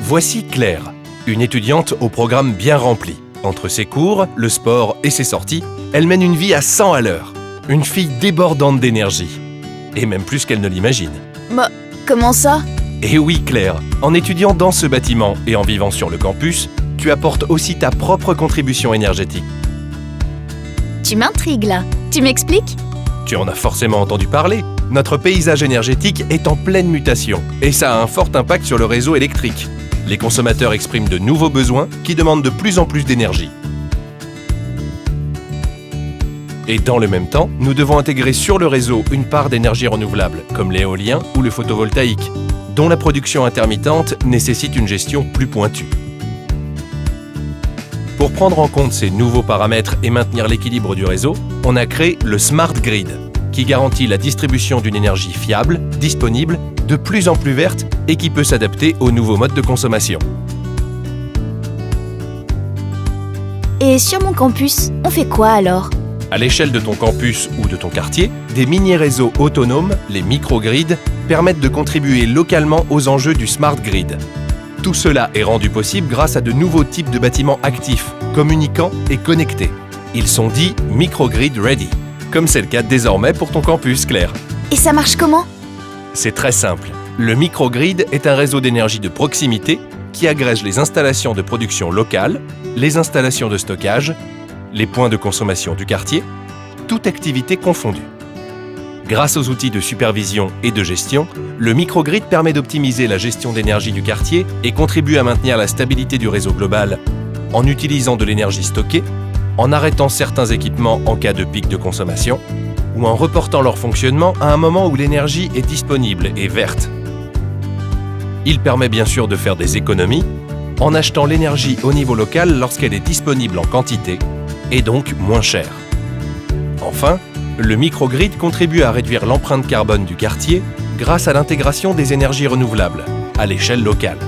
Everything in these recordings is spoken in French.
Voici Claire, une étudiante au programme bien rempli. Entre ses cours, le sport et ses sorties, elle mène une vie à 100 à l'heure. Une fille débordante d'énergie. Et même plus qu'elle ne l'imagine. Bah, comment ça? Et oui Claire, en étudiant dans ce bâtiment et en vivant sur le campus, tu apportes aussi ta propre contribution énergétique. Tu m'intrigues là. Tu m'expliques? Tu en as forcément entendu parler. Notre paysage énergétique est en pleine mutation et ça a un fort impact sur le réseau électrique. Les consommateurs expriment de nouveaux besoins qui demandent de plus en plus d'énergie. Et dans le même temps, nous devons intégrer sur le réseau une part d'énergie renouvelable, comme l'éolien ou le photovoltaïque, dont la production intermittente nécessite une gestion plus pointue. Pour prendre en compte ces nouveaux paramètres et maintenir l'équilibre du réseau, on a créé le Smart Grid, qui garantit la distribution d'une énergie fiable, disponible, de plus en plus verte et qui peut s'adapter aux nouveaux modes de consommation. Et sur mon campus, on fait quoi alors? À l'échelle de ton campus ou de ton quartier, des mini-réseaux autonomes, les microgrids, permettent de contribuer localement aux enjeux du Smart Grid. Tout cela est rendu possible grâce à de nouveaux types de bâtiments actifs, communicants et connectés. Ils sont dits microgrid ready, comme c'est le cas désormais pour ton campus, Claire. Et ça marche comment? C'est très simple. Le microgrid est un réseau d'énergie de proximité qui agrège les installations de production locale, les installations de stockage, les points de consommation du quartier, toute activité confondue. Grâce aux outils de supervision et de gestion, le microgrid permet d'optimiser la gestion d'énergie du quartier et contribue à maintenir la stabilité du réseau global en utilisant de l'énergie stockée, en arrêtant certains équipements en cas de pic de consommation ou en reportant leur fonctionnement à un moment où l'énergie est disponible et verte. Il permet bien sûr de faire des économies en achetant l'énergie au niveau local lorsqu'elle est disponible en quantité et donc moins chère. Enfin, le microgrid contribue à réduire l'empreinte carbone du quartier grâce à l'intégration des énergies renouvelables à l'échelle locale.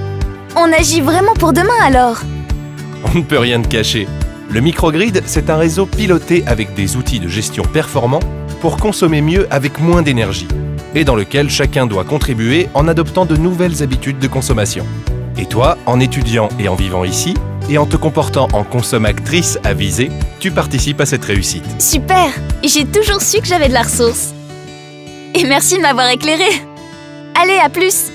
On agit vraiment pour demain alors? On ne peut rien te cacher. Le microgrid, c'est un réseau piloté avec des outils de gestion performants pour consommer mieux avec moins d'énergie et dans lequel chacun doit contribuer en adoptant de nouvelles habitudes de consommation. Et toi, en étudiant et en vivant ici, et en te comportant en consommatrice avisée, tu participes à cette réussite. Super! J'ai toujours su que j'avais de la ressource. Et merci de m'avoir éclairé. Allez, à plus!